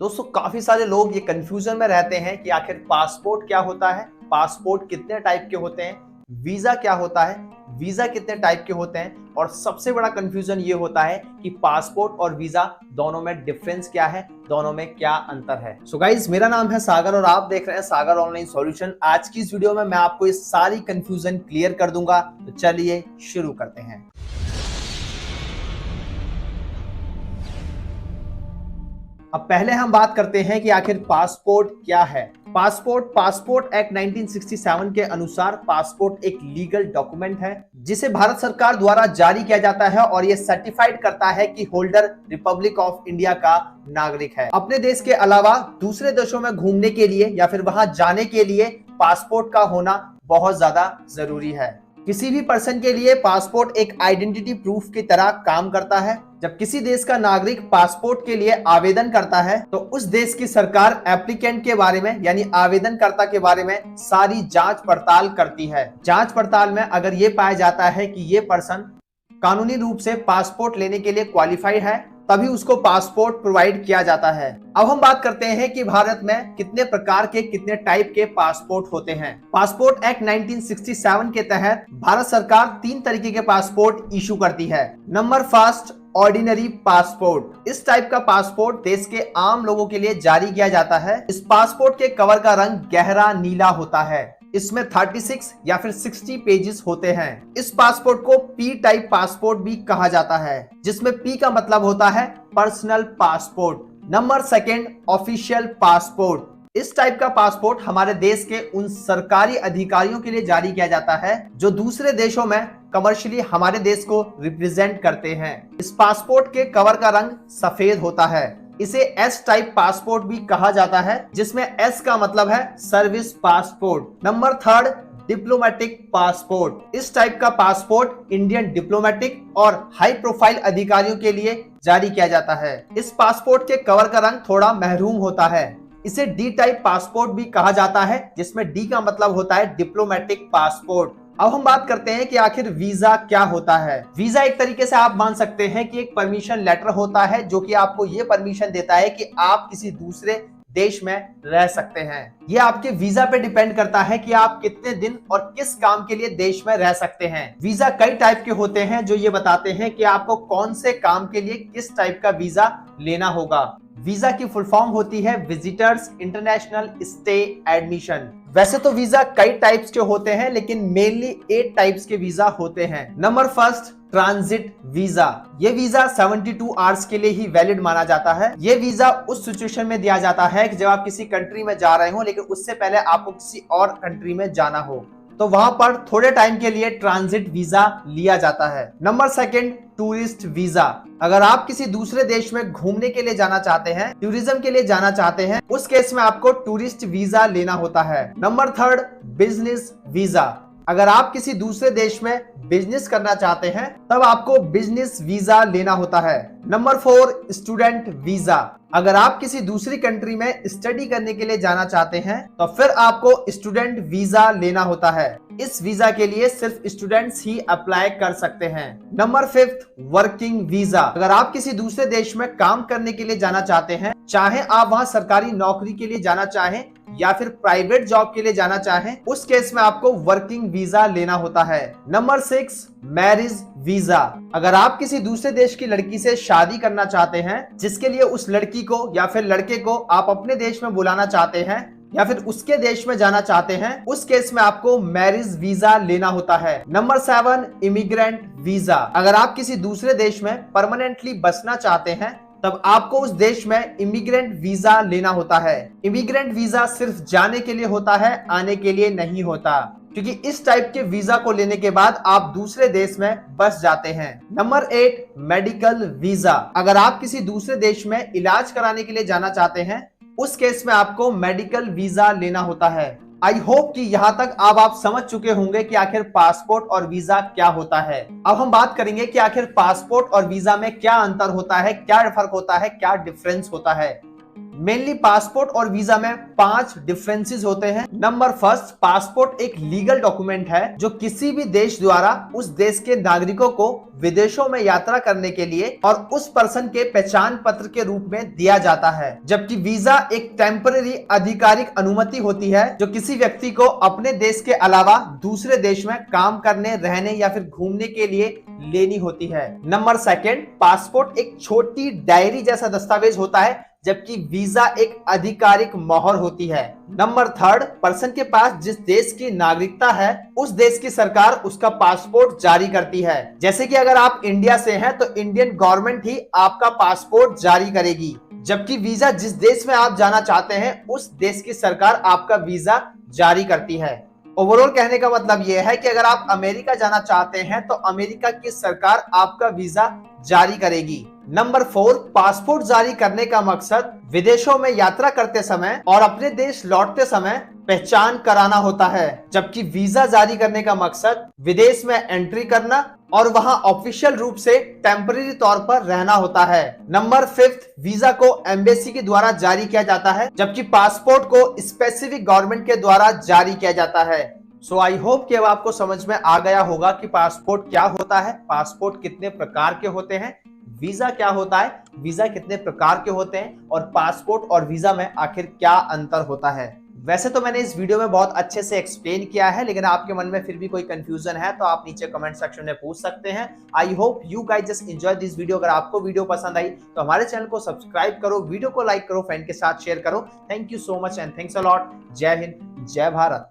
दोस्तों काफी सारे लोग ये कंफ्यूजन में रहते हैं कि आखिर पासपोर्ट क्या होता है, पासपोर्ट कितने टाइप के होते हैं, वीजा क्या होता है, वीजा कितने टाइप के होते हैं और सबसे बड़ा कंफ्यूजन ये होता है कि पासपोर्ट और वीजा दोनों में डिफरेंस क्या है, दोनों में क्या अंतर है। सो गाइज, मेरा नाम है सागर और आप देख रहे हैं सागर ऑनलाइन सॉल्यूशन। आज की इस वीडियो में मैं आपको ये सारी कंफ्यूजन क्लियर कर दूंगा। तो चलिए शुरू करते हैं। अब पहले हम बात करते हैं कि आखिर पासपोर्ट क्या है। पासपोर्ट एक्ट 1967 के अनुसार पासपोर्ट एक लीगल डॉक्यूमेंट है जिसे भारत सरकार द्वारा जारी किया जाता है और यह सर्टिफाइड करता है कि होल्डर रिपब्लिक ऑफ इंडिया का नागरिक है। अपने देश के अलावा दूसरे देशों में घूमने के लिए या फिर वहां जाने के लिए पासपोर्ट का होना बहुत ज्यादा जरूरी है। किसी भी पर्सन के लिए पासपोर्ट एक आइडेंटिटी प्रूफ की तरह काम करता है। जब किसी देश का नागरिक पासपोर्ट के लिए आवेदन करता है तो उस देश की सरकार एप्लीकेंट के बारे में यानी आवेदनकर्ता के बारे में सारी जांच पड़ताल करती है। जांच पड़ताल में अगर ये पाया जाता है कि ये पर्सन कानूनी रूप से पासपोर्ट लेने के लिए क्वालिफाइड है तभी उसको पासपोर्ट प्रोवाइड किया जाता है। अब हम बात करते हैं कि भारत में कितने प्रकार के कितने टाइप के पासपोर्ट होते हैं। पासपोर्ट एक्ट 1967 के तहत भारत सरकार 3 तरीके के पासपोर्ट इशू करती है। Number first, ordinary passport. इस टाइप का पासपोर्ट देश के आम लोगों के लिए जारी किया जाता है। इस पासपोर्ट के कवर का रंग गहरा नीला होता है। इसमें 36 या फिर 60 पेजेस होते हैं। इस पासपोर्ट को पी टाइप पासपोर्ट भी कहा जाता है, जिसमें पी का मतलब होता है personal passport. Number second, official passport. इस टाइप का पासपोर्ट हमारे देश के उन सरकारी अधिकारियों के लिए जारी किया जाता है जो दूसरे देशों में कमर्शियली हमारे देश को रिप्रेजेंट करते हैं। इस पासपोर्ट के कवर का रंग सफेद होता है। इसे एस टाइप पासपोर्ट भी कहा जाता है, जिसमें एस का मतलब है service passport. Number third, diplomatic passport. इस टाइप का पासपोर्ट इंडियन डिप्लोमेटिक और हाई प्रोफाइल अधिकारियों के लिए जारी किया जाता है। इस पासपोर्ट के कवर का रंग थोड़ा महरून होता है। इसे डी टाइप पासपोर्ट भी कहा जाता है, जिसमें डी का मतलब होता है डिप्लोमेटिक पासपोर्ट। अब हम बात करते हैं कि आखिर वीजा क्या होता है। वीजा एक तरीके से आप मान सकते हैं कि एक परमिशन लेटर होता है जो कि आपको ये परमिशन देता है कि आप किसी दूसरे देश में रह सकते हैं। ये आपके वीजा पे डिपेंड करता है कि आप कितने दिन और किस काम के लिए देश में रह सकते हैं। वीजा कई टाइप के होते हैं जो ये बताते हैं कि आपको कौन से काम के लिए किस टाइप का वीजा लेना होगा। वीजा की फुल फॉर्म होती है विजिटर्स इंटरनेशनल स्टे एडमिशन। वैसे तो वीजा कई टाइप्स के होते हैं लेकिन मेनली 8 टाइप्स के वीजा होते हैं। Number first, transit visa. ये वीजा 72 आवर्स के लिए ही वैलिड माना जाता है। ये वीजा उस सिचुएशन में दिया जाता है कि जब आप किसी कंट्री में जा रहे हो लेकिन उससे पहले आपको किसी और कंट्री में जाना हो, तो वहां पर थोड़े टाइम के लिए ट्रांजिट वीजा लिया जाता है। Number second, tourist visa. अगर आप किसी दूसरे देश में घूमने के लिए जाना चाहते हैं, टूरिज्म के लिए जाना चाहते हैं, उस केस में आपको टूरिस्ट वीजा लेना होता है। Number third, business visa. अगर आप किसी दूसरे देश में बिजनेस करना चाहते हैं तब आपको बिजनेस वीजा लेना होता है। Number 4, student visa. अगर आप किसी दूसरी कंट्री में स्टडी करने के लिए जाना चाहते हैं तो फिर आपको स्टूडेंट वीजा लेना होता है। इस वीजा के लिए सिर्फ स्टूडेंट्स ही अप्लाई कर सकते हैं। Number 5, working visa. अगर आप किसी दूसरे देश में काम करने के लिए जाना चाहते हैं, चाहे आप वहां सरकारी नौकरी के लिए जाना चाहें या फिर प्राइवेट जॉब के लिए जाना चाहें, उस केस में आपको वर्किंग वीजा लेना होता है। Number 6, marriage visa. अगर आप किसी दूसरे देश की लड़की से शादी करना चाहते हैं, जिसके लिए उस लड़की को या फिर लड़के को आप अपने देश में बुलाना चाहते हैं या फिर उसके देश में जाना चाहते हैं, उस केस में आपको मैरिज वीजा लेना होता है। Number 7, immigrant visa. अगर आप किसी दूसरे देश में परमानेंटली बसना चाहते हैं तब आपको उस देश में इमिग्रेंट वीजा लेना होता है। इमिग्रेंट वीजा सिर्फ जाने के लिए होता है, आने के लिए नहीं होता, क्योंकि इस टाइप के वीजा को लेने के बाद आप दूसरे देश में बस जाते हैं। Number 8, medical visa. अगर आप किसी दूसरे देश में इलाज कराने के लिए जाना चाहते हैं, उस केस में आपको मेडिकल वीजा लेना होता है। आई होप कि यहाँ तक अब आप समझ चुके होंगे कि आखिर पासपोर्ट और वीजा क्या होता है। अब हम बात करेंगे कि आखिर पासपोर्ट और वीजा में क्या अंतर होता है, क्या फर्क होता है, क्या डिफरेंस होता है। मेनली पासपोर्ट और वीजा में 5 डिफरेंसेस होते हैं। नंबर फर्स्ट, पासपोर्ट एक लीगल डॉक्यूमेंट है जो किसी भी देश द्वारा उस देश के नागरिकों को विदेशों में यात्रा करने के लिए और उस पर्सन के पहचान पत्र के रूप में दिया जाता है। जबकि वीजा एक टेम्पररी आधिकारिक अनुमति होती है जो किसी व्यक्ति को अपने देश के अलावा दूसरे देश में काम करने, रहने या फिर घूमने के लिए लेनी होती है। नंबर सेकंड, पासपोर्ट एक छोटी डायरी जैसा दस्तावेज होता है जबकि वीजा एक आधिकारिक मोहर होती है। नंबर थर्ड, पर्सन के पास जिस देश की नागरिकता है उस देश की सरकार उसका पासपोर्ट जारी करती है। जैसे कि अगर आप इंडिया से हैं तो इंडियन गवर्नमेंट ही आपका पासपोर्ट जारी करेगी, जबकि वीजा जिस देश में आप जाना चाहते हैं उस देश की सरकार आपका वीजा जारी करती है। ओवरऑल कहने का मतलब यह है कि अगर आप अमेरिका जाना चाहते हैं तो अमेरिका की सरकार आपका वीजा जारी करेगी। नंबर 4, पासपोर्ट जारी करने का मकसद विदेशों में यात्रा करते समय और अपने देश लौटते समय पहचान कराना होता है, जबकि वीजा जारी करने का मकसद विदेश में एंट्री करना और वहां ऑफिशियल रूप से टेम्पररी तौर पर रहना होता है। नंबर 5, वीजा को एम्बेसी के द्वारा जारी किया जाता है जबकि पासपोर्ट को स्पेसिफिक गवर्नमेंट के द्वारा जारी किया जाता है। सो आई होप कि अब आपको समझ में आ गया होगा कि पासपोर्ट क्या होता है, पासपोर्ट कितने प्रकार के होते हैं, वीजा क्या होता है, वीजा कितने प्रकार के होते हैं और पासपोर्ट और वीजा में आखिर क्या अंतर होता है। वैसे तो मैंने इस वीडियो में बहुत अच्छे से एक्सप्लेन किया है, लेकिन आपके मन में फिर भी कोई कंफ्यूजन है तो आप नीचे कमेंट सेक्शन में पूछ सकते हैं। I hope you guys just enjoy this video. अगर आपको वीडियो पसंद आई तो हमारे चैनल को सब्सक्राइब करो, वीडियो को लाइक करो, फ्रेंड के साथ शेयर करो। Thank you so much and thanks a lot. जय हिंद, जय भारत।